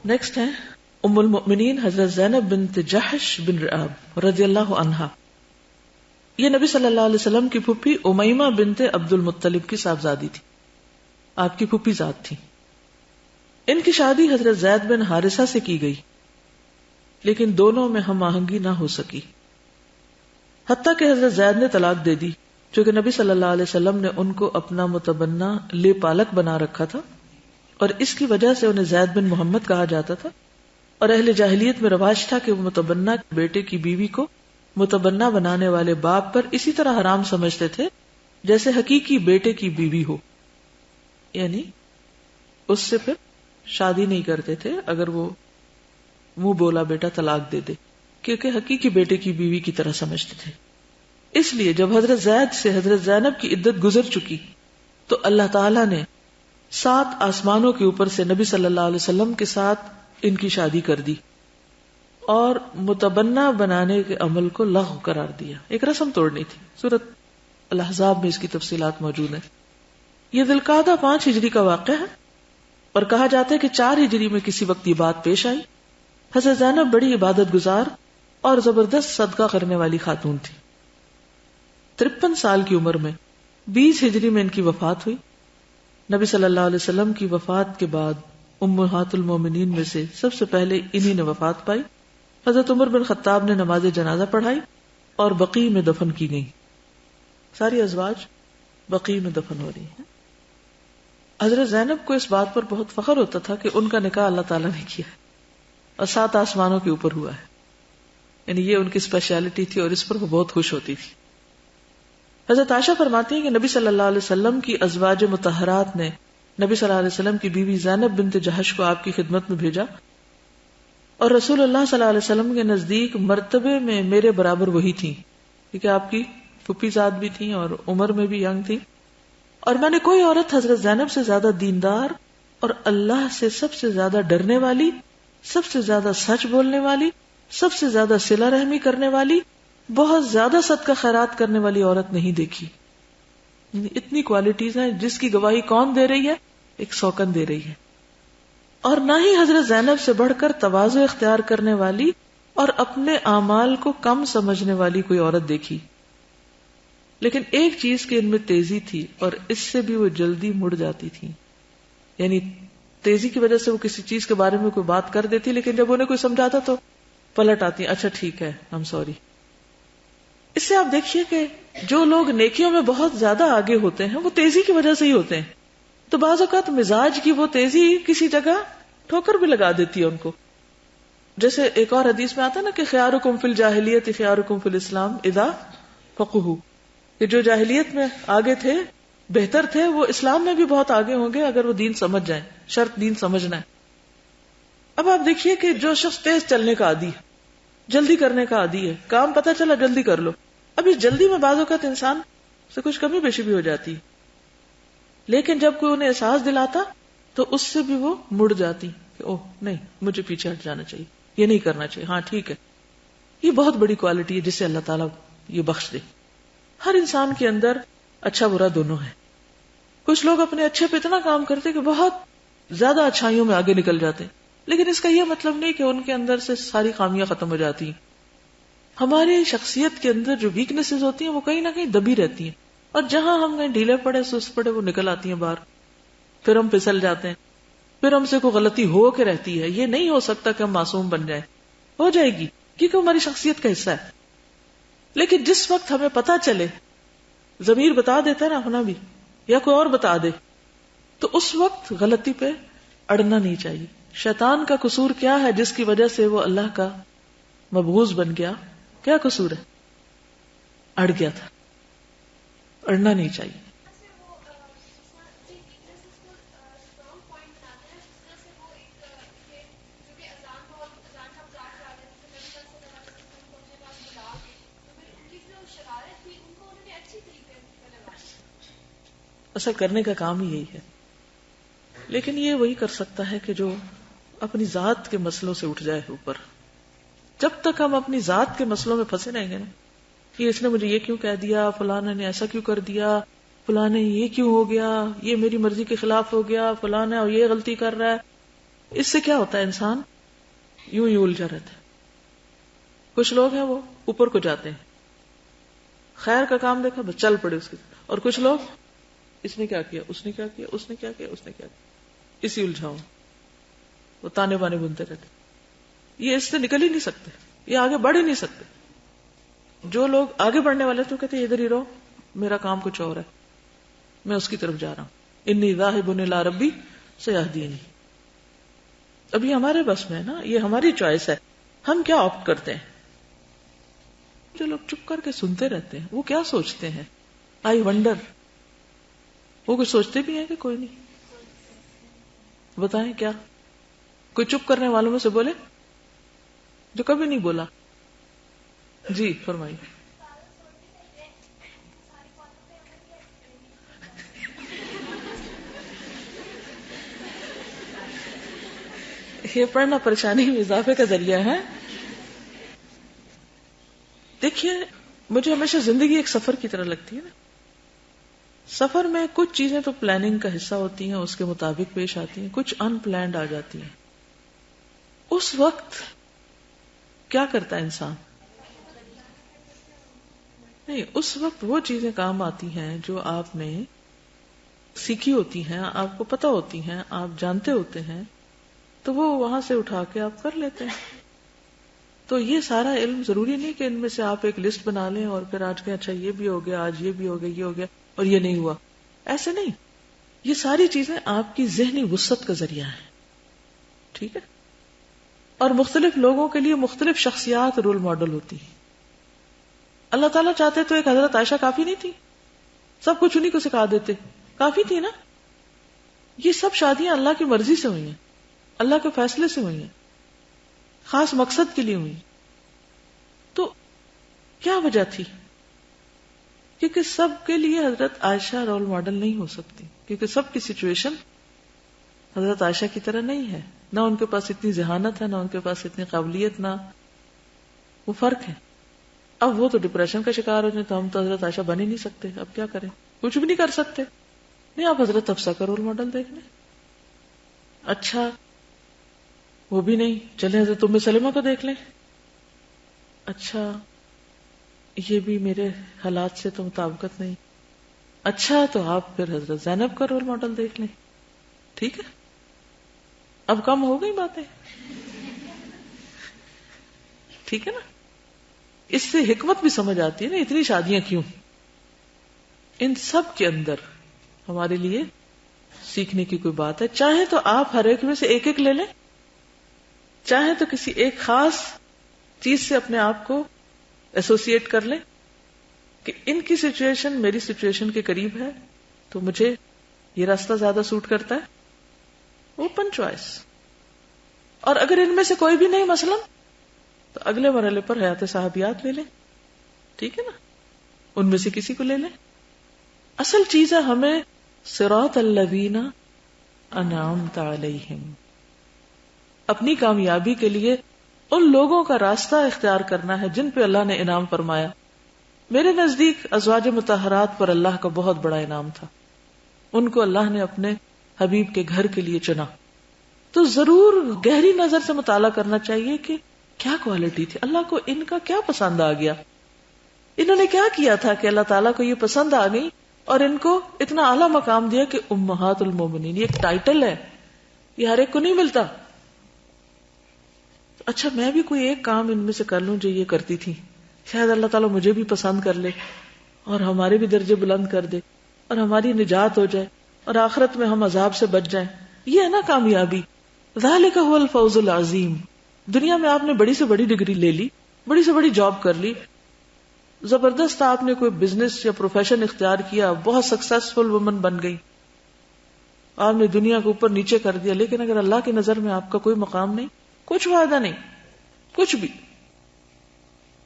Next ہے ام المؤمنین حضرت زینب بنت جحش بن رعاب رضی اللہ عنہا. یہ نبی صلی اللہ علیہ وسلم کی پھوپھی امیمہ بنت عبد المطلب کی صاحبزادی تھی، آپ کی پھوپھی ذات تھی. ان کی شادی حضرت زید بن حارثہ سے کی گئی، لیکن دونوں میں ہم آہنگی نہ ہو سکی، حتیٰ کہ حضرت زید نے طلاق دے دی، چونکہ نبی صلی اللہ علیہ وسلم نے ان کو اپنا متبنہ لے پالک بنا رکھا تھا، اور اس کی وجہ سے انہیں زید بن محمد کہا جاتا تھا. اور اہل جاہلیت میں رواج تھا کہ وہ متبنہ بیٹے کی بیوی کو متبنہ بنانے والے باپ پر اسی طرح حرام سمجھتے تھے جیسے حقیقی بیٹے کی بیوی ہو، یعنی اس سے پھر شادی نہیں کرتے تھے اگر وہ منہ بولا بیٹا طلاق دے دے، کیونکہ حقیقی بیٹے کی بیوی کی طرح سمجھتے تھے. اس لیے جب حضرت زید سے حضرت زینب کی عدت گزر چکی تو اللہ تعالی نے 7 آسمانوں کے اوپر سے نبی صلی اللہ علیہ وسلم کے ساتھ ان کی شادی کر دی اور متبنہ بنانے کے عمل کو لغو قرار دیا. ایک رسم توڑنی تھی. سورۃ الاحزاب میں اس کی تفصیلات موجود ہیں. یہ ذی القعدہ 5 ہجری کا واقعہ ہے اور کہا جاتا ہے کہ 4 ہجری میں کسی وقت یہ بات پیش آئی. حضرت زینب بڑی عبادت گزار اور زبردست صدقہ کرنے والی خاتون تھی. 53 سال کی عمر میں 20 ہجری میں ان کی وفات ہوئی. نبی صلی اللہ علیہ وسلم کی وفات کے بعد امہات المومنین میں سے سب سے پہلے انہی نے وفات پائی. حضرت عمر بن خطاب نے نماز جنازہ پڑھائی اور بقیع میں دفن کی گئی. ساری ازواج بقیع میں دفن ہو رہی ہیں. حضرت زینب کو اس بات پر بہت فخر ہوتا تھا کہ ان کا نکاح اللہ تعالیٰ نے کیا ہے اور 7 آسمانوں کے اوپر ہوا ہے، یعنی یہ ان کی اسپیشلٹی تھی اور اس پر وہ بہت خوش ہوتی تھی. حضرت عائشہ فرماتی ہیں کہ نبی صلی اللہ علیہ وسلم کی ازواج مطہرات نے نبی صلی اللہ علیہ وسلم کی بیوی زینب بنت جحش کو آپ کی خدمت میں بھیجا، اور رسول اللہ صلی اللہ علیہ وسلم کے نزدیک مرتبے میں میرے برابر وہی تھی، کیونکہ آپ کی پھوپھی ذات بھی تھیں اور عمر میں بھی ینگ تھی. اور میں نے کوئی عورت حضرت زینب سے زیادہ دیندار اور اللہ سے سب سے زیادہ ڈرنے والی، سب سے زیادہ سچ بولنے والی، سب سے زیادہ صلہ رحمی کرنے والی، بہت زیادہ صدقہ خیرات کرنے والی عورت نہیں دیکھی. اتنی کوالٹیز ہیں جس کی گواہی کون دے رہی ہے؟ ایک سوکن دے رہی ہے. اور نہ ہی حضرت زینب سے بڑھ کر تواضع اختیار کرنے والی اور اپنے اعمال کو کم سمجھنے والی کوئی عورت دیکھی. لیکن ایک چیز کی ان میں تیزی تھی اور اس سے بھی وہ جلدی مڑ جاتی تھی، یعنی تیزی کی وجہ سے وہ کسی چیز کے بارے میں کوئی بات کر دیتی لیکن جب انہیں کوئی سمجھاتا تو پلٹ آتی، اچھا ٹھیک ہے ہم سوری. اس سے آپ دیکھیے کہ جو لوگ نیکیوں میں بہت زیادہ آگے ہوتے ہیں وہ تیزی کی وجہ سے ہی ہوتے ہیں. تو بعض اوقات مزاج کی وہ تیزی کسی جگہ ٹھوکر بھی لگا دیتی ہے ان کو. جیسے ایک اور حدیث میں آتا ہے نا کہ خیارکم فی الجاہلیت خیارکم فی الاسلام اذا فقہوا، کہ جو جاہلیت میں آگے تھے بہتر تھے وہ اسلام میں بھی بہت آگے ہوں گے اگر وہ دین سمجھ جائیں. شرط دین سمجھنا ہے. اب آپ دیکھیے کہ جو شخص تیز چلنے کا عادی ہے، جلدی کرنے کا عادی ہے، کام پتہ چلا جلدی کر لو، اب اس جلدی میں بعض اوقات انسان سے کچھ کمی بیشی بھی ہو جاتی، لیکن جب کوئی انہیں احساس دلاتا تو اس سے بھی وہ مڑ جاتی کہ اوہ نہیں مجھے پیچھے ہٹ جانا چاہیے، یہ نہیں کرنا چاہیے، ہاں ٹھیک ہے. یہ بہت بڑی کوالٹی ہے جسے اللہ تعالیٰ یہ بخش دے. ہر انسان کے اندر اچھا برا دونوں ہے. کچھ لوگ اپنے اچھے پہ اتنا کام کرتے کہ بہت زیادہ اچھائیوں میں آگے نکل جاتے ہیں، لیکن اس کا یہ مطلب نہیں کہ ان کے اندر سے ساری خامیاں ختم ہو جاتی ہیں. ہماری شخصیت کے اندر جو ویکنیسز ہوتی ہیں وہ کہیں نہ کہیں دبی رہتی ہیں، اور جہاں ہم کہیں ڈھیلے پڑے سست پڑے وہ نکل آتی ہیں باہر. پھر ہم پھسل جاتے ہیں، پھر ہم سے کوئی غلطی ہو کے رہتی ہے. یہ نہیں ہو سکتا کہ ہم معصوم بن جائیں، ہو جائے گی کیونکہ ہماری شخصیت کا حصہ ہے. لیکن جس وقت ہمیں پتا چلے، ضمیر بتا دیتا ہے نا اپنا بھی یا کوئی اور بتا دے، تو اس وقت غلطی پہ اڑنا نہیں چاہیے. شیطان کا قصور کیا ہے جس کی وجہ سے وہ اللہ کا مبغوض بن گیا؟ کیا قصور ہے؟ اڑ گیا تھا. اڑنا نہیں چاہیے. اصل کرنے کا کام ہی یہی ہے، لیکن یہ وہی کر سکتا ہے کہ جو اپنی ذات کے مسئلوں سے اٹھ جائے اوپر. جب تک ہم اپنی ذات کے مسئلوں میں پھنسے رہیں گے نا، کہ اس نے مجھے یہ کیوں کہہ دیا، فلاں نے ایسا کیوں کر دیا، فلاں نے یہ کیوں ہو گیا، یہ میری مرضی کے خلاف ہو گیا، فلاں نے اور یہ غلطی کر رہا ہے، اس سے کیا ہوتا ہے، انسان یوں ہی الجھا رہتا ہے. کچھ لوگ ہیں وہ اوپر کو جاتے ہیں، خیر کا کام دیکھا بس چل پڑے اس کے، اور کچھ لوگ اس نے کیا کیا، اس نے کیا کیا، اس نے کیا کیا، اس نے کیا کیا، اسی الجھاؤ وہ تانے بانے بنتے رہتے. یہ اس سے نکل ہی نہیں سکتے، یہ آگے بڑھ ہی نہیں سکتے. جو لوگ آگے بڑھنے والے تو کہتے ہیں ادھر ہی رہو، میرا کام کچھ اور ہے، میں اس کی طرف جا رہا ہوں. انی ذاہب الی ربی سیہدینی. اب یہ ہمارے بس میں ہے نا، یہ ہماری چوائس ہے، ہم کیا آپٹ کرتے ہیں. جو لوگ چپ کر کے سنتے رہتے ہیں وہ کیا سوچتے ہیں؟ I wonder. وہ کچھ سوچتے بھی ہیں کہ کوئی نہیں؟ بتائیں کیا کوئی چپ کرنے والوں میں سے بولے جو کبھی نہیں بولا. جی فرمائیے. یہ پڑھنا پریشانی میں اضافے کا ذریعہ ہے. دیکھیے مجھے ہمیشہ زندگی ایک سفر کی طرح لگتی ہے نا. سفر میں کچھ چیزیں تو پلاننگ کا حصہ ہوتی ہیں، اس کے مطابق پیش آتی ہیں، کچھ ان پلانڈ آ جاتی ہیں. اس وقت کیا کرتا ہے انسان؟ نہیں، اس وقت وہ چیزیں کام آتی ہیں جو آپ نے سیکھی ہوتی ہیں، آپ کو پتہ ہوتی ہیں، آپ جانتے ہوتے ہیں، تو وہ وہاں سے اٹھا کے آپ کر لیتے ہیں. تو یہ سارا علم ضروری نہیں کہ ان میں سے آپ ایک لسٹ بنا لیں اور پھر آج کے اچھا یہ بھی ہو گیا، آج یہ بھی ہو گیا، یہ ہو گیا اور یہ نہیں ہوا. ایسے نہیں. یہ ساری چیزیں آپ کی ذہنی وسعت کا ذریعہ ہیں. ٹھیک ہے. اور مختلف لوگوں کے لیے مختلف شخصیات رول ماڈل ہوتی ہیں. اللہ تعالیٰ چاہتے تو ایک حضرت عائشہ کافی نہیں تھی؟ سب کچھ انہیں کو سکھا دیتے، کافی تھی نا. یہ سب شادیاں اللہ کی مرضی سے ہوئی ہیں، اللہ کے فیصلے سے ہوئی ہیں، خاص مقصد کے لیے ہوئی. تو کیا وجہ تھی؟ کیونکہ سب کے لیے حضرت عائشہ رول ماڈل نہیں ہو سکتی، کیونکہ سب کی سچویشن حضرت عائشہ کی طرح نہیں ہے. نہ ان کے پاس اتنی ذہانت ہے، نہ ان کے پاس اتنی قابلیت، نہ وہ فرق ہے. اب وہ تو ڈپریشن کا شکار ہو جائے تو ہم تو حضرت عائشہ بن ہی نہیں سکتے. اب کیا کریں؟ کچھ بھی نہیں کر سکتے. نہیں، آپ حضرت حفصہ کا رول ماڈل دیکھ لیں. اچھا وہ بھی نہیں، چلیں حضرت ام سلمہ کو دیکھ لیں. اچھا یہ بھی میرے حالات سے تو مطابقت نہیں. اچھا تو آپ پھر حضرت زینب کا رول ماڈل دیکھ لیں. ٹھیک ہے، اب کم ہو گئی باتیں. ٹھیک ہے نا. اس سے حکمت بھی سمجھ آتی ہے نا، اتنی شادیاں کیوں. ان سب کے اندر ہمارے لیے سیکھنے کی کوئی بات ہے. چاہے تو آپ ہر ایک میں سے ایک ایک لے لیں، چاہے تو کسی ایک خاص چیز سے اپنے آپ کو ایسوسیٹ کر لیں کہ ان کی سچویشن میری سچویشن کے قریب ہے تو مجھے یہ راستہ زیادہ سوٹ کرتا ہے. Open choice. اور اگر ان میں سے کوئی بھی نہیں مثلا تو اگلے مرحلے پر حیات صحابیات لے لیں. ٹھیک ہے نا، ان میں سے کسی کو لے لیں. اصل چیز ہے ہمیں صراط الذین انعمت علیہم، اپنی کامیابی کے لیے ان لوگوں کا راستہ اختیار کرنا ہے جن پہ اللہ نے انعام فرمایا. میرے نزدیک ازواج مطہرات پر اللہ کا بہت بڑا انعام تھا. ان کو اللہ نے اپنے حبیب کے گھر کے لیے چنا. تو ضرور گہری نظر سے مطالعہ کرنا چاہیے کہ کیا کوالٹی تھی، اللہ کو ان کا کیا پسند آ گیا، انہوں نے کیا کیا تھا کہ اللہ تعالیٰ کو یہ پسند آ گئی اور ان کو اتنا اعلیٰ مقام دیا کہ امہات المومنین. یہ ایک ٹائٹل ہے، یہ ہر ایک کو نہیں ملتا. اچھا میں بھی کوئی ایک کام ان میں سے کر لوں جو یہ کرتی تھی، شاید اللہ تعالیٰ مجھے بھی پسند کر لے اور ہمارے بھی درجے بلند کر دے اور ہماری نجات ہو جائے اور آخرت میں ہم عذاب سے بچ جائیں. یہ ہے نا کامیابی. ذالک هو الفوز العظیم. دنیا میں آپ نے بڑی سے بڑی ڈگری لے لی، بڑی سے بڑی جاب کر لی، زبردست آپ نے کوئی بزنس یا پروفیشن اختیار کیا، بہت سکسیسفل وومن بن گئی، آپ نے دنیا کو اوپر نیچے کر دیا، لیکن اگر اللہ کی نظر میں آپ کا کوئی مقام نہیں، کچھ فائدہ نہیں، کچھ بھی.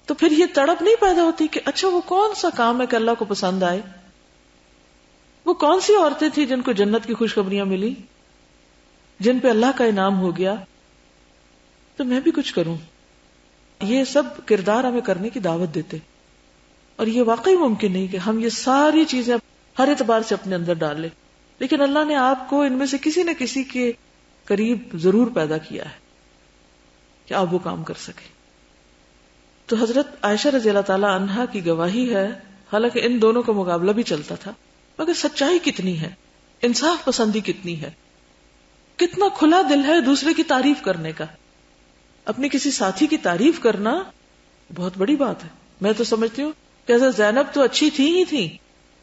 تو پھر یہ تڑپ نہیں پیدا ہوتی کہ اچھا وہ کون سا کام ہے کہ اللہ کو پسند آئے، وہ کون سی عورتیں تھیں جن کو جنت کی خوشخبریاں ملی، جن پہ اللہ کا انعام ہو گیا، تو میں بھی کچھ کروں. یہ سب کردار ہمیں کرنے کی دعوت دیتے، اور یہ واقعی ممکن نہیں کہ ہم یہ ساری چیزیں ہر اعتبار سے اپنے اندر ڈال لیں. لیکن اللہ نے آپ کو ان میں سے کسی نہ کسی کے قریب ضرور پیدا کیا ہے کہ آپ وہ کام کر سکیں. تو حضرت عائشہ رضی اللہ تعالی عنہا کی گواہی ہے، حالانکہ ان دونوں کا مقابلہ بھی چلتا تھا، مگر سچائی کتنی ہے، انصاف پسندی کتنی ہے، کتنا کھلا دل ہے دوسرے کی تعریف کرنے کا. اپنی کسی ساتھی کی تعریف کرنا بہت بڑی بات ہے. میں تو سمجھتی ہوں کہ حضرت زینب تو اچھی تھی ہی تھی،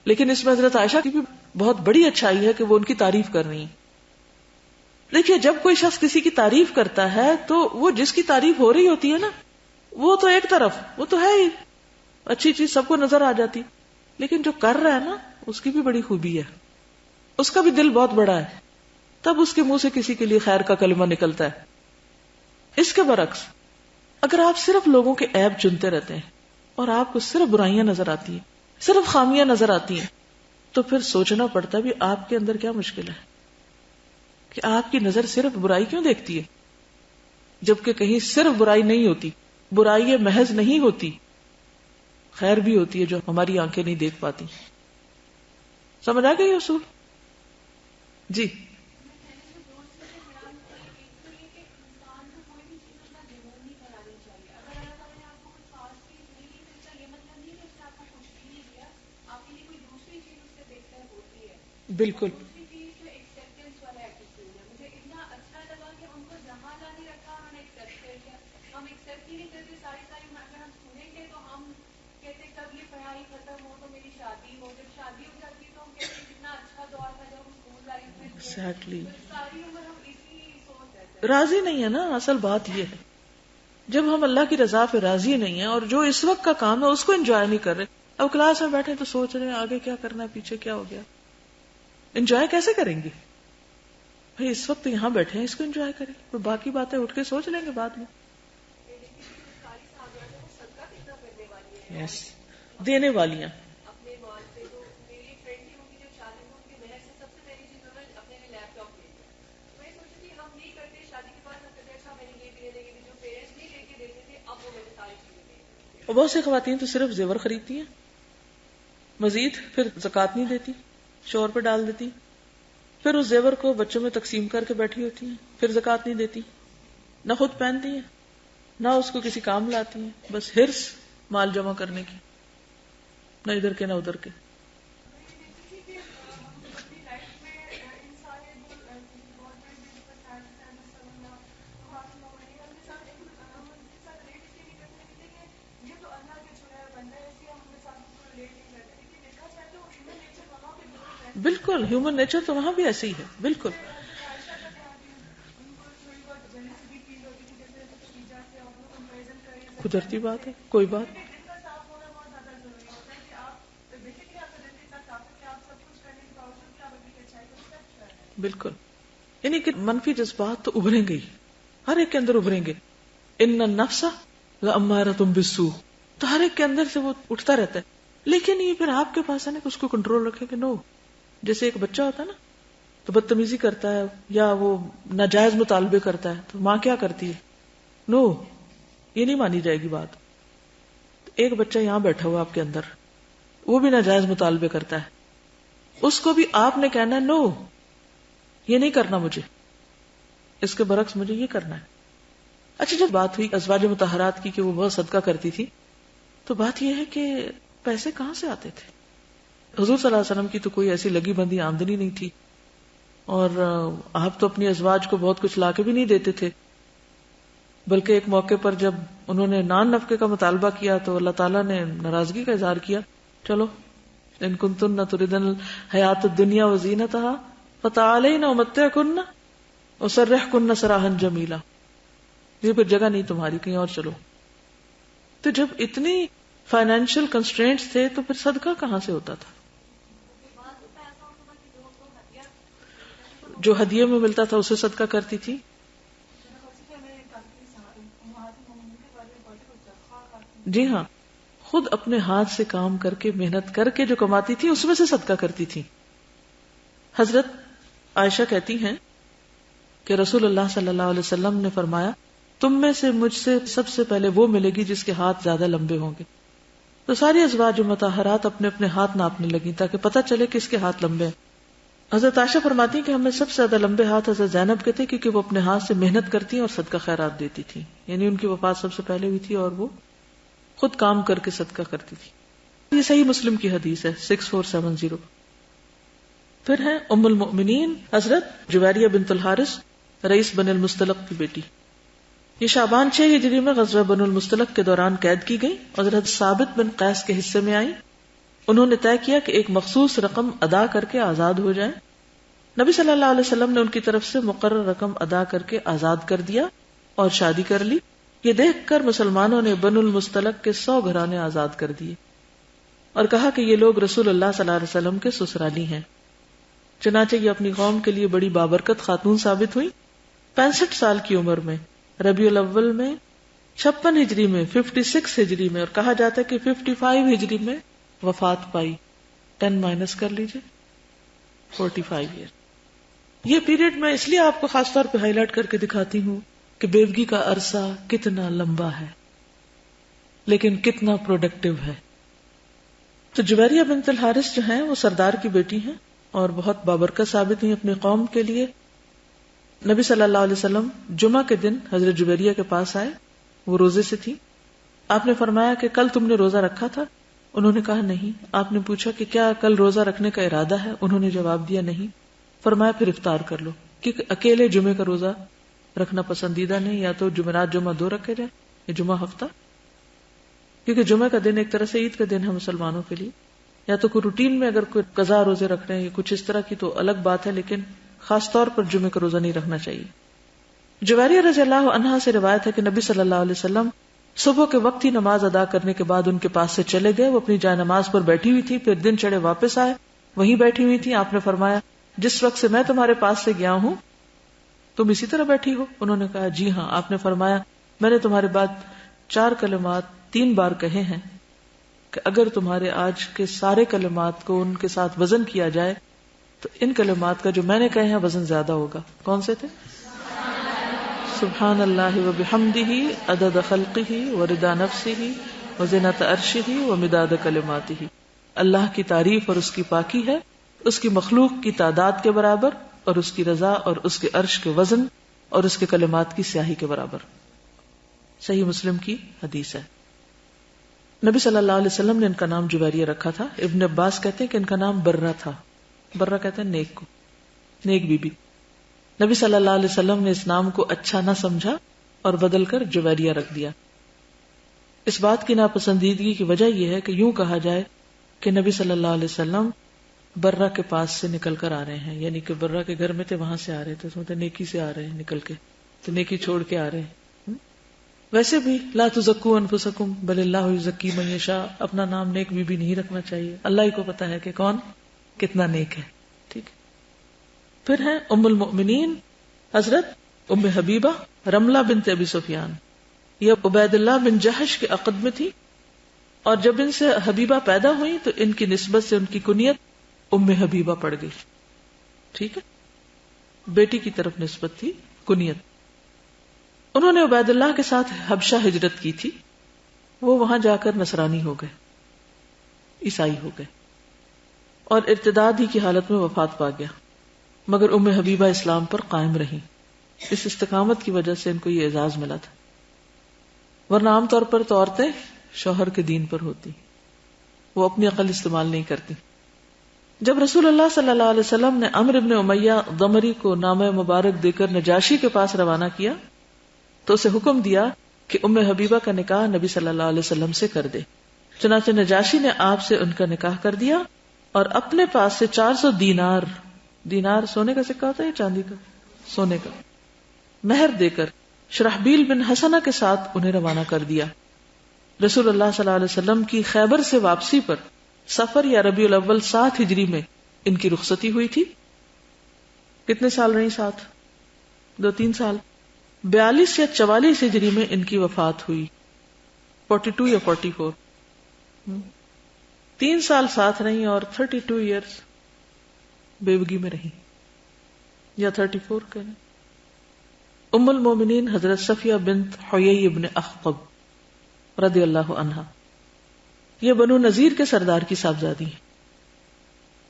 لیکن اس میں حضرت عائشہ کی بھی بہت بڑی اچھائی ہے کہ وہ ان کی تعریف کر رہی ہیں. دیکھیے جب کوئی شخص کسی کی تعریف کرتا ہے تو وہ جس کی تعریف ہو رہی ہوتی ہے نا، وہ تو ایک طرف وہ تو ہے ہی اچھی چیز سب کو نظر آ جاتی، لیکن جو کر رہا ہے نا اس کی بھی بڑی خوبی ہے، اس کا بھی دل بہت بڑا ہے، تب اس کے منہ سے کسی کے لیے خیر کا کلمہ نکلتا ہے. اس کے برعکس اگر آپ صرف لوگوں کے عیب چنتے رہتے ہیں اور آپ کو صرف برائیاں نظر آتی ہیں، صرف خامیاں نظر آتی ہیں، تو پھر سوچنا پڑتا بھی آپ کے اندر کیا مشکل ہے کہ آپ کی نظر صرف برائی کیوں دیکھتی ہے، جبکہ کہیں صرف برائی نہیں ہوتی، برائی محض نہیں ہوتی، خیر بھی ہوتی ہے جو ہماری آنکھیں نہیں دیکھ پاتی. سمجھ آ گئی اصول؟ جی بالکل ایگزیکٹلی راضی نہیں ہے نا. اصل بات یہ ہے جب ہم اللہ کی رضا پہ راضی نہیں ہیں اور جو اس وقت کا کام ہے اس کو انجوائے نہیں کر رہے، اب کلاس میں بیٹھے تو سوچ رہے ہیں آگے کیا کرنا ہے، پیچھے کیا ہو گیا، انجوائے کیسے کریں گے بھائی؟ اس وقت یہاں بیٹھے ہیں، اس کو انجوائے کریں، پھر باقی باتیں اٹھ کے سوچ لیں گے بعد میں. یس دینے والیاں اور بہت سی خواتین تو صرف زیور خریدتی ہیں، مزید پھر زکوٰۃ نہیں دیتی، شوہر پہ ڈال دیتی، پھر اس زیور کو بچوں میں تقسیم کر کے بیٹھی ہوتی ہیں، پھر زکوٰۃ نہیں دیتی، نہ خود پہنتی ہیں نہ اس کو کسی کام لاتی ہیں، بس حرص مال جمع کرنے کی، نہ ادھر کے نہ ادھر کے. بالکل ہیومن نیچر تو وہاں بھی ایسے ہی ہے. بالکل قدرتی بات ہے، کوئی بات. بالکل یعنی کہ منفی جذبات تو ابھریں گے، ہر ایک کے اندر ابھریں گے. ان النفس لامارۃ بالسوء، تو ہر ایک کے اندر سے وہ اٹھتا رہتا ہے، لیکن یہ پھر آپ کے پاس ہے نا کہ اس کو کنٹرول رکھے کہ نو. جیسے ایک بچہ ہوتا ہے نا تو بدتمیزی کرتا ہے یا وہ ناجائز مطالبے کرتا ہے تو ماں کیا کرتی ہے، نو یہ نہیں مانی جائے گی بات. ایک بچہ یہاں بیٹھا ہوا آپ کے اندر، وہ بھی ناجائز مطالبے کرتا ہے، اس کو بھی آپ نے کہنا ہے نو یہ نہیں کرنا مجھے، اس کے برعکس مجھے یہ کرنا ہے. اچھا جب بات ہوئی ازواج مطہرات کی کہ وہ بہت صدقہ کرتی تھی، تو بات یہ ہے کہ پیسے کہاں سے آتے تھے؟ حضور صلی اللہ علیہ وسلم کی تو کوئی ایسی لگی بندی آمدنی نہیں تھی، اور آپ تو اپنی ازواج کو بہت کچھ لا کے بھی نہیں دیتے تھے، بلکہ ایک موقع پر جب انہوں نے نان نفقے کا مطالبہ کیا تو اللہ تعالیٰ نے ناراضگی کا اظہار کیا، چلو ان کنتن تردن الحیات الدنیا وزینتها فتعالین امتعکن وسرحکن سراحا جمیلا، یہ پھر جگہ نہیں تمہاری، کہیں اور چلو. تو جب اتنی فائنینشیل کنسٹرینٹس تھے تو پھر صدقہ کہاں سے ہوتا تھا؟ جو ہدیے میں ملتا تھا اسے صدقہ کرتی تھی. جی ہاں، خود اپنے ہاتھ سے کام کر کے محنت کر کے جو کماتی تھی اس میں سے صدقہ کرتی تھی. حضرت عائشہ کہتی ہیں کہ رسول اللہ صلی اللہ علیہ وسلم نے فرمایا تم میں سے مجھ سے سب سے پہلے وہ ملے گی جس کے ہاتھ زیادہ لمبے ہوں گے. تو ساری ازواج مطہرات اپنے اپنے ہاتھ ناپنے لگی تاکہ پتہ چلے کس کے ہاتھ لمبے ہیں. حضرت عائشہ فرماتی ہیں کہ ہمیں سب سے زیادہ لمبے ہاتھ حضرت زینب کے تھے، کیونکہ وہ اپنے ہاتھ سے محنت کرتی ہیں اور صدقہ خیرات دیتی تھی، یعنی ان کی وفات سب سے پہلے ہوئی تھی اور وہ خود کام کر کے صدقہ کرتی تھی۔ یہ صحیح مسلم کی حدیث ہے 6470۔ پھر ہے ام المؤمنین حضرت جویریہ بنت الحارث رئیس بن المستلق کی بیٹی۔ یہ شعبان 6 ہجری میں غزوہ بن المستلق کے دوران قید کی گئی اور حضرت ثابت بن قیس کے حصے میں آئی۔ انہوں نے طے کیا کہ ایک مخصوص رقم ادا کر کے آزاد ہو جائیں۔ نبی صلی اللہ علیہ وسلم نے ان کی طرف سے مقرر رقم ادا کر کے آزاد کر دیا اور شادی کر لی۔ یہ دیکھ کر مسلمانوں نے بن المستلق کے 100 گھرانے آزاد کر دیے اور کہا کہ یہ لوگ رسول اللہ صلی اللہ علیہ وسلم کے سسرالی ہیں۔ چنانچہ یہ اپنی قوم کے لیے بڑی بابرکت خاتون ثابت ہوئی۔ 65 سال کی عمر میں ربیع الاول میں 56 ہجری میں 56 ہجری میں اور کہا جاتا ہے کہ 55 ہجری میں وفات پائی۔ 10 مائنس کر لیجئے 45 ایئر۔ یہ پیریڈ میں اس لیے آپ کو خاص طور پہ ہائی لائٹ کر کے دکھاتی ہوں کہ بیوگی کا عرصہ کتنا لمبا ہے لیکن کتنا پروڈکٹیو ہے۔ تو جویریہ بنت الحارث جو ہیں وہ سردار کی بیٹی ہیں اور بہت بابرکت ثابت ہوئی اپنی قوم کے لیے۔ نبی صلی اللہ علیہ وسلم جمعہ کے دن حضرت جویریہ کے پاس آئے، وہ روزے سے تھی۔ آپ نے فرمایا کہ کل تم نے روزہ رکھا تھا؟ انہوں نے کہا نہیں۔ آپ نے پوچھا کہ کیا کل روزہ رکھنے کا ارادہ ہے؟ انہوں نے جواب دیا نہیں۔ فرمایا پھر افطار کر لو، کیونکہ اکیلے جمعے کا روزہ رکھنا پسندیدہ نہیں، یا تو جمعرات جمعہ 2 رکھے جائے یا جمعہ ہفتہ، کیونکہ جمعہ کا دن ایک طرح سے عید کا دن ہے مسلمانوں کے لیے۔ یا تو کوئی روٹین میں اگر کوئی قضا روزے رکھ رہے ہیں یا کچھ اس طرح کی تو الگ بات ہے، لیکن خاص طور پر جمعے کا روزہ نہیں رکھنا چاہیے۔ جویریہ رضی اللہ عنہا سے روایت ہے کہ نبی صلی اللہ علیہ وسلم صبح کے وقت ہی نماز ادا کرنے کے بعد ان کے پاس سے چلے گئے۔ وہ اپنی جائے نماز پر بیٹھی ہوئی تھی، پھر دن چڑھے واپس آئے، وہیں بیٹھی ہوئی تھی۔ آپ نے فرمایا جس وقت سے میں تمہارے پاس سے گیا ہوں تم اسی طرح بیٹھی ہو؟ انہوں نے کہا جی ہاں۔ آپ نے فرمایا میں نے تمہارے بعد 4 کلمات 3 بار کہے ہیں کہ اگر تمہارے آج کے سارے کلمات کو ان کے ساتھ وزن کیا جائے تو ان کلمات کا جو میں نے کہے ہیں وزن زیادہ ہوگا۔ کون سے تھے؟ سبحان اللہ وبحمدہ عدد خلقہ ورضا نفسہ وزنۃ عرشہ ومداد کلماتہ۔ اللہ کی تعریف اور اس کی پاکی ہے اس کی مخلوق کی تعداد کے برابر، اور اس کی رضا اور اس کے عرش کے وزن اور اس کے کلمات کی سیاہی کے برابر۔ صحیح مسلم کی حدیث ہے۔ نبی صلی اللہ علیہ وسلم نے ان کا نام جویریہ رکھا تھا۔ ابن عباس کہتے ہیں کہ ان کا نام برہ تھا۔ برہ کہتے ہیں نیک کو، نیک بی بی۔ نبی صلی اللہ علیہ وسلم نے اس نام کو اچھا نہ سمجھا اور بدل کر جویریہ رکھ دیا۔ اس بات کی ناپسندیدگی کی وجہ یہ ہے کہ یوں کہا جائے کہ نبی صلی اللہ علیہ وسلم برہ کے پاس سے نکل کر آ رہے ہیں، یعنی کہ برہ کے گھر میں تھے وہاں سے آ رہے تھے، تو نیکی سے آ رہے ہیں نکل کے، تو نیکی چھوڑ کے آ رہے ہیں۔ ویسے بھی لا تزکوا انفسکم بل اللہ یزکی من یشاء، اپنا نام نیک بی بی نہیں رکھنا چاہیے، اللہ ہی کو پتا ہے کہ کون کتنا نیک ہے۔ ٹھیک۔ پھر ہے ام المؤمنین حضرت ام حبیبہ رملہ بنت ابی سفیان۔ یہ عبید اللہ بن جہش کے عقد میں تھی، اور جب ان سے حبیبہ پیدا ہوئی تو ان کی نسبت سے ان کی کنیت ام حبیبہ پڑ گئی۔ ٹھیک ہے، بیٹی کی طرف نسبت تھی کنیت۔ انہوں نے عبید اللہ کے ساتھ حبشہ ہجرت کی تھی، وہ وہاں جا کر نصرانی ہو گئے، عیسائی ہو گئے، اور ارتداد ہی کی حالت میں وفات پا گیا، مگر ام حبیبہ اسلام پر قائم رہی۔ اس استقامت کی وجہ سے ان کو یہ اعزاز ملا تھا، ورنہ عام طور پر تو عورتیں شوہر کے دین پر ہوتی، وہ اپنی عقل استعمال نہیں کرتی۔ جب رسول اللہ صلی اللہ علیہ وسلم نے عمرو بن امیہ ضمری کو نامہ مبارک دے کر نجاشی کے پاس روانہ کیا تو اسے حکم دیا کہ ام حبیبہ کا نکاح نبی صلی اللہ علیہ وسلم سے کر دے۔ چنانچہ نجاشی نے آپ سے ان کا نکاح کر دیا اور اپنے پاس سے 400 دینار، دینار سونے کا سکہ ہوتا ہے یا چاندی کا؟ سونے کا، مہر دے کر شرحبیل بن حسنہ کے ساتھ انہیں روانہ کر دیا۔ رسول اللہ صلی اللہ علیہ وسلم کی خیبر سے واپسی پر سفر یا ربیع الاول 7 ہجری میں ان کی رخصتی ہوئی تھی۔ کتنے سال رہی ساتھ؟ 2-3 سال۔ 42 یا 44 ہجری میں ان کی وفات ہوئی، 42 یا 44۔ 3 سال ساتھ رہی اور 32 ایئرز بیوگی میں رہی، یا 34 کہیں۔ ام المومنین حضرت صفیہ بنت حیی بن اخطب رضی اللہ عنہا، یہ بنو نذیر کے سردار کی صاحبزادی ہیں۔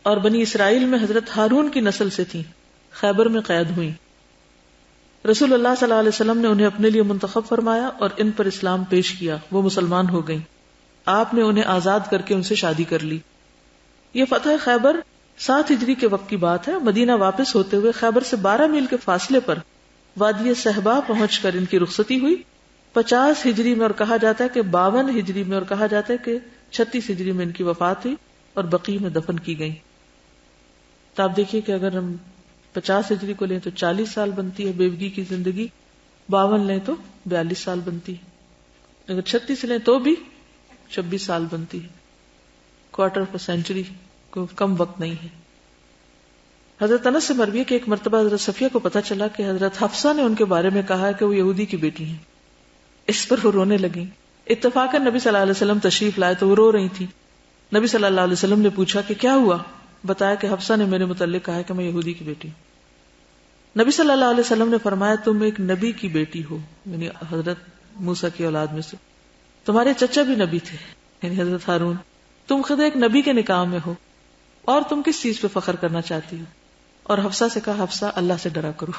اور بنی اسرائیل میں حضرت ہارون کی نسل سے تھیں، خیبر میں قید ہوئیں۔ رسول اللہ صلی اللہ علیہ وسلم نے انہیں اپنے لیے منتخب فرمایا اور ان پر اسلام پیش کیا، وہ مسلمان ہو گئیں۔ آپ نے انہیں آزاد کر کے ان سے شادی کر لی۔ یہ فتح خیبر 7 ہجری کے وقت کی بات ہے۔ مدینہ واپس ہوتے ہوئے خیبر سے 12 میل کے فاصلے پر وادی صحبا پہنچ کر ان کی رخصتی ہوئی 50 ہجری میں، اور کہا جاتا ہے کہ 52 ہجری میں، اور کہا جاتا ہے کہ 36 ہجری میں ان کی وفات ہوئی اور بقیع میں دفن کی گئی۔ تو آپ دیکھیے کہ اگر ہم 50 ہجری کو لیں تو 40 سال بنتی ہے بیوگی کی زندگی، 52 لیں تو 42 سال بنتی ہے، اگر 36 لیں تو بھی 26 سال بنتی ہے۔ کوارٹر آف سینچری کو کم وقت نہیں ہے۔ حضرت انس سے مروی ہے کہ ایک مرتبہ حضرت صفیہ کو پتہ چلا کہ حضرت حفصہ نے ان کے بارے میں کہا کہ وہ یہودی کی بیٹی ہیں۔ اس پر وہ رونے لگیں۔ اتفاقاً نبی صلی اللہ علیہ وسلم تشریف لائے تو وہ رو رہی تھی۔ نبی صلی اللہ علیہ وسلم نے پوچھا کہ کیا ہوا؟ بتایا کہ حفصہ نے میرے متعلق کہا کہ میں یہودی کی بیٹی ہوں۔ نبی صلی اللہ علیہ وسلم نے فرمایا تم ایک نبی کی بیٹی ہو، یعنی حضرت موسیٰ کی اولاد میں سے، تمہارے چچا بھی نبی تھے یعنی حضرت ہارون، تم خود ایک نبی کے نکاح میں ہو، اور تم کس چیز پہ فخر کرنا چاہتی ہو؟ اور حفصہ سے کہا حفصہ اللہ سے ڈرا کرو۔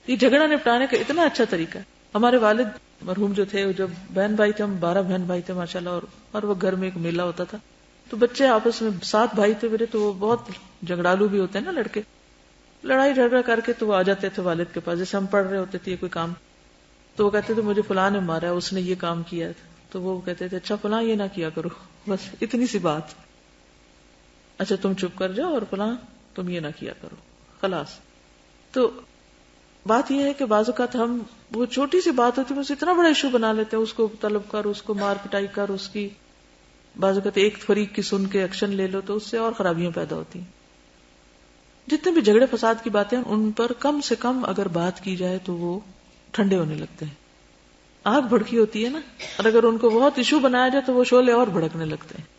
یہ جھگڑا نپٹانے کا اتنا اچھا طریقہ ہے۔ ہمارے والد مرحوم جو تھے، جب بہن بھائی تھے، ہم 12 بہن بھائی تھے ماشاءاللہ، اور وہ گھر میں ایک میلہ ہوتا تھا تو بچے آپس میں 7 بھائی تھے میرے، تو وہ بہت جھگڑالو بھی ہوتے ہیں نا لڑکے، لڑائی جھگڑا کر کے تو وہ آ جاتے تھے والد کے پاس، جیسے ہم پڑھ رہے ہوتے تھے کوئی کام، تو وہ کہتے تھے مجھے فلاں نے مارا ہے، اس نے یہ کام کیا ہے، تو وہ کہتے تھے اچھا فلاں یہ نہ کیا کرو، بس اتنی سی بات، اچھا تم چپ کر جاؤ اور فلاں تم یہ نہ کیا کرو، خلاص۔ تو بات یہ ہے کہ بعض اوقات ہم وہ چھوٹی سی بات ہوتی ہے اسے اتنا بڑا ایشو بنا لیتے ہیں، اس کو طلب کر، اس کو مار پٹائی کر، اس کی بعض اوقات ایک فریق کی سن کے ایکشن لے لو تو اس سے اور خرابیاں پیدا ہوتی ہیں۔ جتنے بھی جھگڑے فساد کی باتیں ہیں ان پر کم سے کم اگر بات کی جائے تو وہ ٹھنڈے ہونے لگتے ہیں۔ آگ بھڑکی ہوتی ہے نا، اور اگر ان کو بہت ایشو بنایا جائے تو وہ شعلے اور بھڑکنے لگتے ہیں۔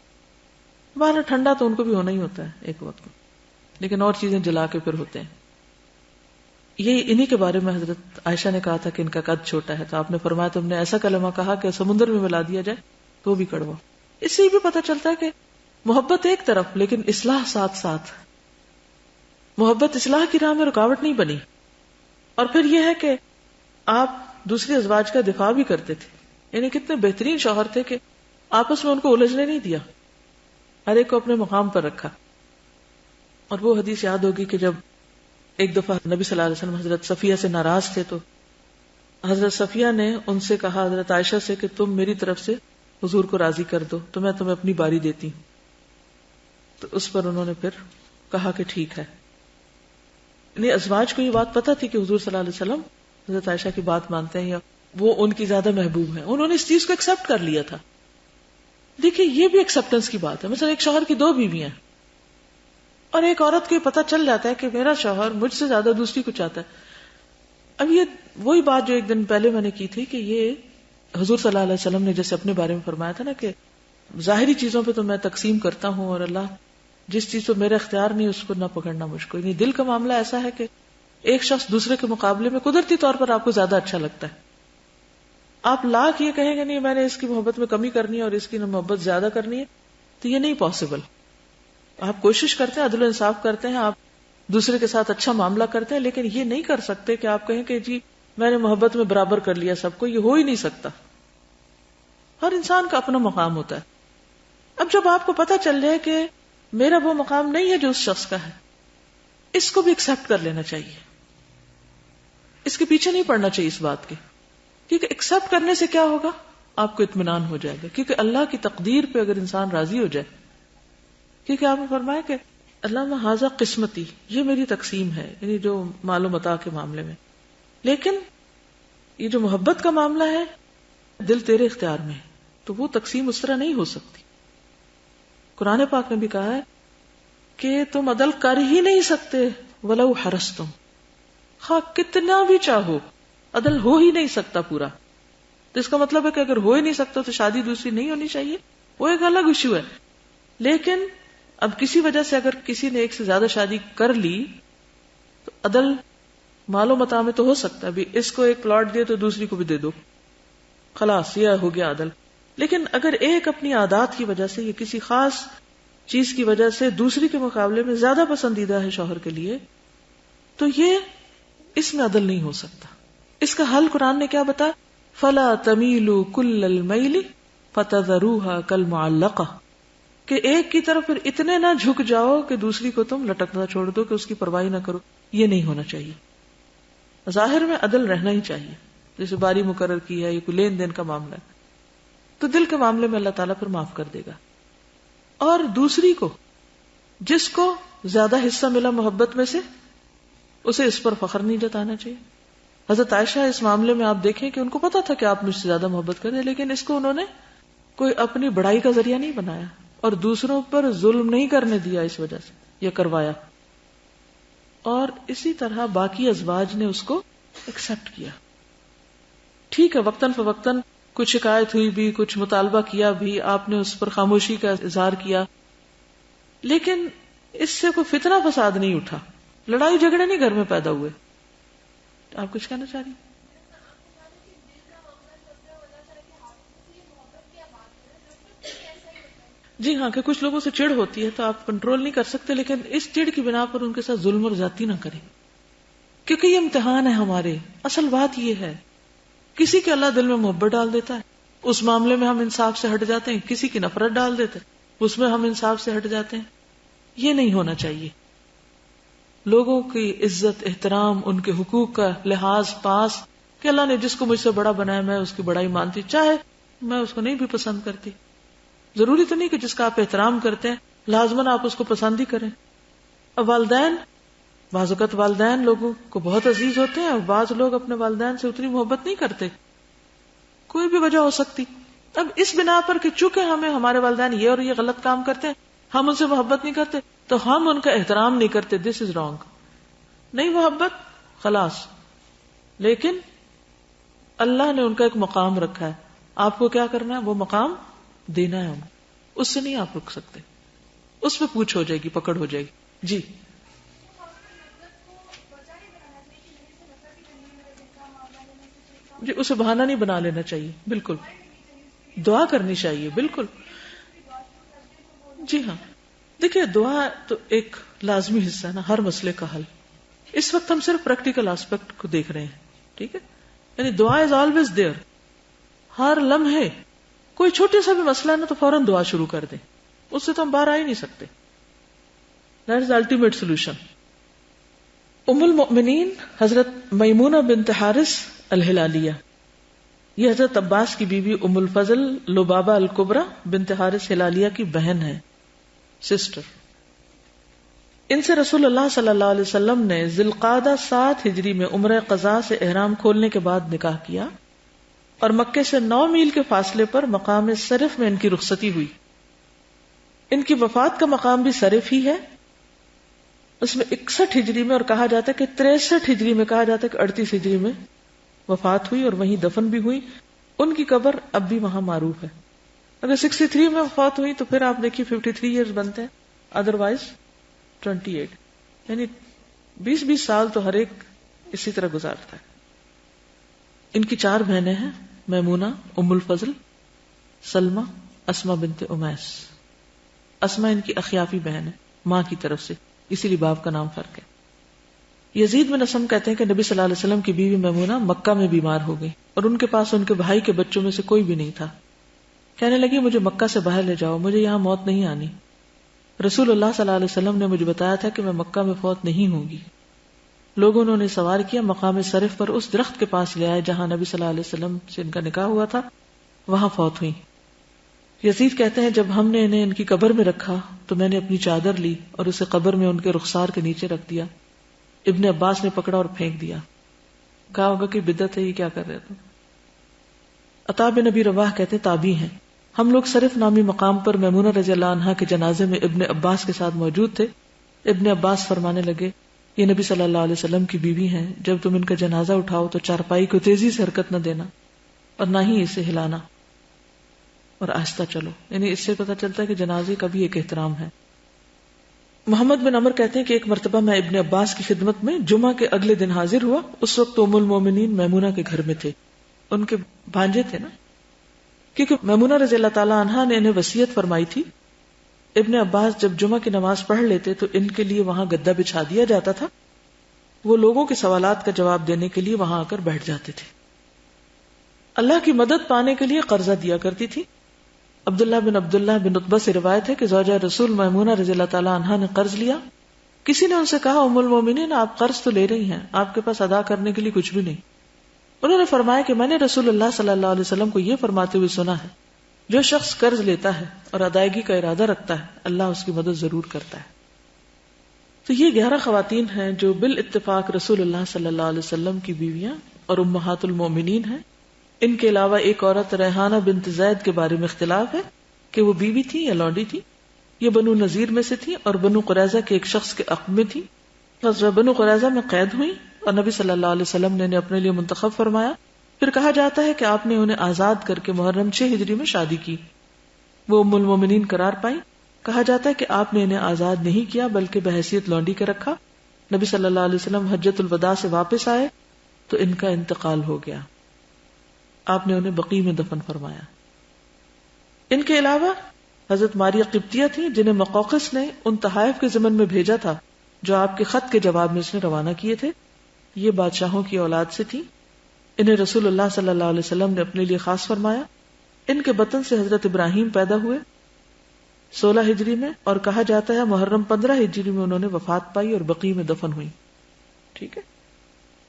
باہر ٹھنڈا تو ان کو بھی ہونا ہی ہوتا ہے ایک وقت، لیکن اور چیزیں جلا کے پھر ہوتے ہیں۔ یہ انہی کے بارے میں حضرت عائشہ نے کہا تھا کہ ان کا قد چھوٹا ہے، تو آپ نے فرمایا تم نے ایسا کلمہ کہا کہ سمندر میں ملا دیا جائے تو بھی کڑوا۔ اس سے یہ بھی پتہ چلتا ہے کہ محبت ایک طرف لیکن اصلاح ساتھ ساتھ، محبت اصلاح کی راہ میں رکاوٹ نہیں بنی۔ اور پھر یہ ہے کہ آپ دوسرے ازواج کا دفاع بھی کرتے تھے، یعنی کتنے بہترین شوہر تھے کہ آپس میں ان کو الجھنے نہیں دیا، ہر ایک کو اپنے مقام پر رکھا۔ اور وہ حدیث یاد ہوگی کہ جب ایک دفعہ نبی صلی اللہ علیہ وسلم حضرت صفیہ سے ناراض تھے تو حضرت صفیہ نے ان سے کہا حضرت عائشہ سے کہ تم میری طرف سے حضور کو راضی کر دو تو میں تمہیں اپنی باری دیتی ہوں۔ تو اس پر انہوں نے پھر کہا کہ ٹھیک ہے۔ یعنی ازواج کو یہ بات پتہ تھی کہ حضور صلی اللہ علیہ وسلم حضرت عائشہ کی بات مانتے ہیں یا وہ ان کی زیادہ محبوب ہیں، انہوں نے اس چیز کو ایکسپٹ کر لیا تھا۔ دیکھیے یہ بھی ایکسپٹنس کی بات ہے۔ مثلا ایک شوہر کی 2 بیویاں ہیں اور ایک عورت کو یہ پتہ چل جاتا ہے کہ میرا شوہر مجھ سے زیادہ دوسری کو چاہتا ہے۔ اب یہ وہی بات جو ایک دن پہلے میں نے کی تھی کہ یہ حضور صلی اللہ علیہ وسلم نے جیسے اپنے بارے میں فرمایا تھا نا کہ ظاہری چیزوں پہ تو میں تقسیم کرتا ہوں اور اللہ جس چیز پہ میرا اختیار نہیں اس کو نہ پکڑنا مجھ کو۔ یعنی دل کا معاملہ ایسا ہے کہ ایک شخص دوسرے کے مقابلے میں قدرتی طور پر آپ کو زیادہ اچھا لگتا ہے، آپ لاکھ یہ کہیں گے نہیں میں نے اس کی محبت میں کمی کرنی ہے اور اس کی محبت زیادہ کرنی ہے، تو یہ نہیں پاسبل۔ آپ کوشش کرتے ہیں، عدل و انصاف کرتے ہیں، آپ دوسرے کے ساتھ اچھا معاملہ کرتے ہیں، لیکن یہ نہیں کر سکتے کہ آپ کہیں کہ جی میں نے محبت میں برابر کر لیا سب کو، یہ ہو ہی نہیں سکتا۔ ہر انسان کا اپنا مقام ہوتا ہے۔ اب جب آپ کو پتہ چل جائے کہ میرا وہ مقام نہیں ہے جو اس شخص کا ہے، اس کو بھی ایکسپٹ کر لینا چاہیے، اس کے پیچھے نہیں پڑنا چاہیے اس بات کے، کیونکہ ایکسپٹ کرنے سے کیا ہوگا، آپ کو اطمینان ہو جائے گا، کیونکہ اللہ کی تقدیر پہ اگر انسان راضی ہو جائے، کیونکہ آپ نے فرمایا کہ اللہ ھذا قسمتی، یہ میری تقسیم ہے، یعنی جو مال و متاع کے معاملے میں، لیکن یہ جو محبت کا معاملہ ہے دل تیرے اختیار میں ہے، تو وہ تقسیم اس طرح نہیں ہو سکتی۔ قرآن پاک نے بھی کہا ہے کہ تم عدل کر ہی نہیں سکتے ولو حرصتم، خواہ کتنا بھی چاہو عدل ہو ہی نہیں سکتا پورا۔ تو اس کا مطلب ہے کہ اگر ہو ہی نہیں سکتا تو شادی دوسری نہیں ہونی چاہیے، وہ ایک الگ ایشو ہے۔ لیکن اب کسی وجہ سے اگر کسی نے ایک سے زیادہ شادی کر لی تو عدل مال و متاع میں تو ہو سکتا ہے، بھی اس کو ایک پلاٹ دے تو دوسری کو بھی دے دو، خلاص یہ ہو گیا عدل۔ لیکن اگر ایک اپنی عادات کی وجہ سے یہ کسی خاص چیز کی وجہ سے دوسری کے مقابلے میں زیادہ پسندیدہ ہے شوہر کے لیے، تو یہ اس میں عدل نہیں ہو سکتا. اس کا حل قرآن نے کیا بتایا؟ فَلَا تَمِيلُوا كُلَّ الْمَيْلِ فَتَذَرُوهَا كَالْمُعَلَّقَةِ، کہ ایک کی طرف پھر اتنے نہ جھک جاؤ کہ دوسری کو تم لٹکنا چھوڑ دو، کہ اس کی پرواہ نہ کرو. یہ نہیں ہونا چاہیے. ظاہر میں عدل رہنا ہی چاہیے، جیسے باری مقرر کی ہے، یہ کوئی لین دین کا معاملہ ہے تو دل کے معاملے میں اللہ تعالیٰ پھر معاف کر دے گا. اور دوسری کو، جس کو زیادہ حصہ ملا محبت میں سے، اسے اس پر فخر نہیں جتانا چاہیے. حضرت عائشہ اس معاملے میں آپ دیکھیں کہ ان کو پتا تھا کہ آپ مجھ سے زیادہ محبت کریں، لیکن اس کو انہوں نے کوئی اپنی بڑائی کا ذریعہ نہیں بنایا اور دوسروں پر ظلم نہیں کرنے دیا اس وجہ سے، یہ کروایا. اور اسی طرح باقی ازواج نے اس کو ایکسپٹ کیا. ٹھیک ہے، وقتاً فوقتاً کچھ شکایت ہوئی بھی، کچھ مطالبہ کیا بھی، آپ نے اس پر خاموشی کا اظہار کیا، لیکن اس سے کوئی فتنہ فساد نہیں اٹھا، لڑائی جھگڑے نہیں گھر میں پیدا ہوئے. آپ کچھ کہنا چاہ رہی ہیں؟ جی ہاں، کہ کچھ لوگوں سے چڑ ہوتی ہے تو آپ کنٹرول نہیں کر سکتے، لیکن اس چڑ کی بنا پر ان کے ساتھ ظلم اور زیادتی نہ کریں، کیونکہ یہ امتحان ہے ہمارے. اصل بات یہ ہے، کسی کے اللہ دل میں محبت ڈال دیتا ہے، اس معاملے میں ہم انصاف سے ہٹ جاتے ہیں. کسی کی نفرت ڈال دیتے ہیں، اس میں ہم انصاف سے ہٹ جاتے ہیں. یہ نہیں ہونا چاہیے. لوگوں کی عزت، احترام، ان کے حقوق کا لحاظ پاس، کہ اللہ نے جس کو مجھ سے بڑا بنایا میں اس کی بڑائی مانتی، چاہے میں اس کو نہیں بھی پسند کرتی. ضروری تو نہیں کہ جس کا آپ احترام کرتے ہیں لازماً آپ اس کو پسند ہی کریں. اب والدین، بعض اوقات والدین لوگوں کو بہت عزیز ہوتے ہیں اور بعض لوگ اپنے والدین سے اتنی محبت نہیں کرتے، کوئی بھی وجہ ہو سکتی. اب اس بنا پر کہ چونکہ ہمیں ہمارے والدین یہ اور یہ غلط کام کرتے ہیں، ہم ان سے محبت نہیں کرتے تو ہم ان کا احترام نہیں کرتے. دس از رانگ. نہیں محبت خلاص، لیکن اللہ نے ان کا ایک مقام رکھا ہے، آپ کو کیا کرنا ہے؟ وہ مقام دینا ہے. اس سے نہیں آپ رک سکتے، اس پہ پوچھ ہو جائے گی، پکڑ ہو جائے گی. جی جی، اسے بہانہ نہیں بنا لینا چاہیے. بالکل دعا کرنی چاہیے. بالکل جی ہاں. دیکھیے دعا تو ایک لازمی حصہ ہے نا ہر مسئلے کا حل. اس وقت ہم صرف پریکٹیکل اسپیکٹ کو دیکھ رہے ہیں، ٹھیک ہے؟ یعنی دعا از آلویز دیئر. ہر لمحے کوئی چھوٹے سا بھی مسئلہ ہے نا تو فوراً دعا شروع کر دیں، اس سے تو ہم باہر آ ہی نہیں سکتے. That is ultimate solution. ام المؤمنین حضرت میمونہ بنت حارث الہلالیہ، یہ حضرت عباس کی بیوی ام الفضل لبابہ الکبریٰ بنت حارث ہلالیہ کی بہن ہے، سسٹر. ان سے رسول اللہ صلی اللہ علیہ وسلم نے ذی القعدہ 7 ہجری میں عمرہ قضاء سے احرام کھولنے کے بعد نکاح کیا اور مکے سے 9 میل کے فاصلے پر مقام صرف میں ان کی رخصتی ہوئی. ان کی وفات کا مقام بھی صرف ہی ہے. اس میں 61 ہجری میں، اور کہا جاتا ہے کہ 63 ہجری میں، کہا جاتا ہے کہ 38 ہجری میں وفات ہوئی اور وہیں دفن بھی ہوئی. ان کی قبر اب بھی وہاں معروف ہے. اگر 63 میں وفات ہوئی تو پھر آپ دیکھیے 53 ایئرز بنتے ہیں، ادروائز 28، یعنی 20 سال تو ہر ایک اسی طرح گزارتا ہے. ان کی 4 بہنیں ہیں، میمونہ، ام الفضل، سلمہ، اسماء بنت امیس. اسماء ان کی اخیافی بہن ہے ماں کی طرف سے، اسی لیے باپ کا نام فرق ہے. یزید بن اسم کہتے ہیں کہ نبی صلی اللہ علیہ وسلم کی بیوی میمونہ مکہ میں بیمار ہو گئی اور ان کے پاس ان کے بھائی کے بچوں میں سے کوئی بھی نہیں تھا. کہنے لگی مجھے مکہ سے باہر لے جاؤ، مجھے یہاں موت نہیں آنی. رسول اللہ صلی اللہ علیہ وسلم نے مجھے بتایا تھا کہ میں مکہ میں فوت نہیں ہوں گی. لوگوں نے انہیں سوار کیا، مقام صرف پر اس درخت کے پاس لے آئے جہاں نبی صلی اللہ علیہ وسلم سے ان کا نکاح ہوا تھا، وہاں فوت ہوئی. یزید کہتے ہیں جب ہم نے انہیں ان کی قبر میں رکھا تو میں نے اپنی چادر لی اور اسے قبر میں ان کے رخسار کے نیچے رکھ دیا. ابن عباس نے پکڑا اور پھینک دیا. کہا ہوگا کہ بدعت ہے، یہ کیا کر رہے تھے. عطا بن نبی رواح کہتے تابعی ہیں، ہم لوگ صرف نامی مقام پر میمونہ رضی اللہ عنہا کے جنازے میں ابن عباس کے ساتھ موجود تھے. ابن عباس فرمانے لگے یہ نبی صلی اللہ علیہ وسلم کی بیوی ہیں، جب تم ان کا جنازہ اٹھاؤ تو چارپائی کو تیزی سے حرکت نہ دینا اور نہ ہی اسے ہلانا اور آہستہ چلو. یعنی اس سے پتہ چلتا ہے کہ جنازے کا بھی ایک احترام ہے. محمد بن عمر کہتے ہیں کہ ایک مرتبہ میں ابن عباس کی خدمت میں جمعہ کے اگلے دن حاضر ہوا. اس وقت ام المومنین میمونہ کے گھر میں تھے، ان کے بھانجے تھے نا، کیونکہ میمونہ رضی اللہ تعالی عنہا نے انہیں وصیت فرمائی تھی ابن عباس جب جمعہ کی نماز پڑھ لیتے تو ان کے لیے وہاں گدا بچھا دیا جاتا تھا، وہ لوگوں کے سوالات کا جواب دینے کے لیے وہاں آ کر بیٹھ جاتے تھے۔ اللہ کی مدد پانے کے لیے قرضہ دیا کرتی تھی۔ عبداللہ بن عتبہ سے روایت ہے کہ زوجہ رسول میمونہ رضی اللہ تعالی عنہا نے قرض لیا۔ کسی نے ان سے کہا ام المومنین آپ قرض تو لے رہی ہیں، آپ کے پاس ادا کرنے کے لیے کچھ بھی نہیں۔ انہوں نے فرمایا کہ میں نے رسول اللہ صلی اللہ علیہ وسلم کو یہ فرماتے ہوئے سنا ہے، جو شخص قرض لیتا ہے اور ادائیگی کا ارادہ رکھتا ہے اللہ اس کی مدد ضرور کرتا ہے۔ تو یہ 11 خواتین ہیں جو بالاتفاق رسول اللہ صلی اللہ علیہ وسلم کی بیویاں اور امہات المومنین ہیں۔ ان کے علاوہ ایک عورت ریحانہ بنت زید کے بارے میں اختلاف ہے کہ وہ بیوی تھی یا لونڈی تھی۔ یہ بنو نذیر میں سے تھی اور بنو قریظہ کے ایک شخص کے عقب میں تھی۔ غزوہ بنو قریظہ میں قید ہوئی اور نبی صلی اللہ علیہ وسلم نے انہیں اپنے لیے منتخب فرمایا۔ پھر کہا جاتا ہے کہ آپ نے انہیں آزاد کر کے محرم 6 ہجری میں شادی کی۔ وہ ام المومنین قرار پائیں۔ کہا جاتا ہے کہ آپ نے انہیں آزاد نہیں کیا بلکہ بحیثیت لونڈی کے رکھا۔ نبی صلی اللہ علیہ وسلم حجۃ الوداع سے واپس آئے تو ان کا انتقال ہو گیا، آپ نے انہیں بقیع میں دفن فرمایا۔ ان کے علاوہ حضرت ماریہ قبطیہ تھی جنہیں مقوقس نے ان تحائف کے ضمن میں بھیجا تھا جو آپ کے خط کے جواب میں اس نے روانہ کیے تھے۔ یہ بادشاہوں کی اولاد سے تھی۔ انہیں رسول اللہ صلی اللہ علیہ وسلم نے اپنے لیے خاص فرمایا۔ ان کے بطن سے حضرت ابراہیم پیدا ہوئے 16 ہجری میں، اور کہا جاتا ہے محرم 15 ہجری میں انہوں نے وفات پائی اور بقیع میں دفن ہوئی۔ ٹھیک ہے،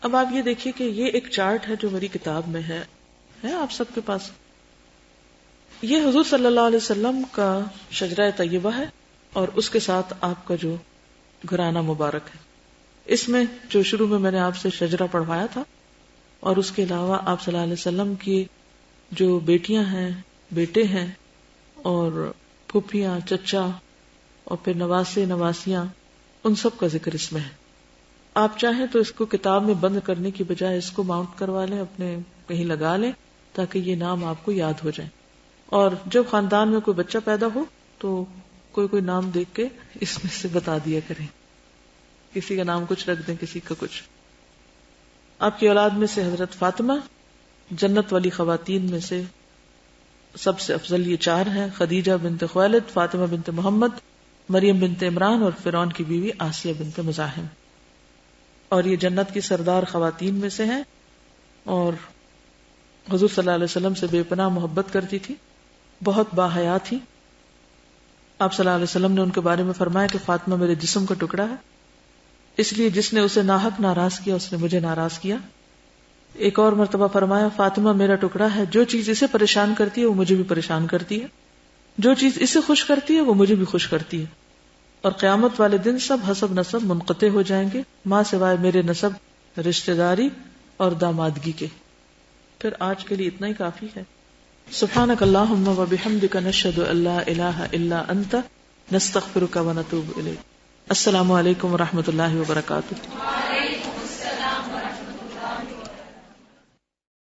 اب آپ یہ دیکھیے کہ یہ ایک چارٹ ہے جو میری کتاب میں ہے آپ سب کے پاس۔ یہ حضور صلی اللہ علیہ وسلم کا شجرہ طیبہ ہے اور اس کے ساتھ آپ کا جو گھرانہ مبارک ہے۔ اس میں جو شروع میں نے آپ سے شجرہ پڑھوایا تھا، اور اس کے علاوہ آپ صلی اللہ علیہ وسلم کی جو بیٹیاں ہیں، بیٹے ہیں، اور پھوپھیاں، چچا، اور پھر نواسے، نواسیاں، ان سب کا ذکر اس میں ہے۔ آپ چاہیں تو اس کو کتاب میں بند کرنے کی بجائے اس کو ماؤنٹ کروا لیں، اپنے کہیں لگا لیں تاکہ یہ نام آپ کو یاد ہو جائیں، اور جب خاندان میں کوئی بچہ پیدا ہو تو کوئی نام دیکھ کے اس میں سے بتا دیا کریں، کسی کا نام کچھ رکھ دیں، کسی کا کچھ۔ آپ کی اولاد میں سے حضرت فاطمہ جنت والی خواتین میں سے سب سے افضل یہ 4 ہیں: خدیجہ بنت خویلد، فاطمہ بنت محمد، مریم بنت عمران اور فرعون کی بیوی آسیہ بنت مزاحم۔ اور یہ جنت کی سردار خواتین میں سے ہیں اور حضور صلی اللہ علیہ وسلم سے بے پناہ محبت کرتی تھی، بہت باحیا تھی۔ آپ صلی اللہ علیہ وسلم نے ان کے بارے میں فرمایا کہ فاطمہ میرے جسم کا ٹکڑا ہے، اس لیے جس نے اسے ناحق ناراض کیا اس نے مجھے ناراض کیا۔ ایک اور مرتبہ فرمایا فاطمہ میرا ٹکڑا ہے، جو چیز اسے پریشان کرتی ہے وہ مجھے بھی پریشان کرتی ہے، جو چیز اسے خوش کرتی ہے وہ مجھے بھی خوش کرتی ہے، اور قیامت والے دن سب حسب نسب منقطع ہو جائیں گے ماں سوائے میرے نسب، رشتہ داری اور دامادگی کے۔ پھر آج کے لیے اتنا ہی کافی ہے۔ سبحانک اللہم و بحمدک نشہد ان لا الہ الا انت نستغفرک و نتوب الیک۔ السلام علیکم و رحمۃ اللہ وبرکاتہ۔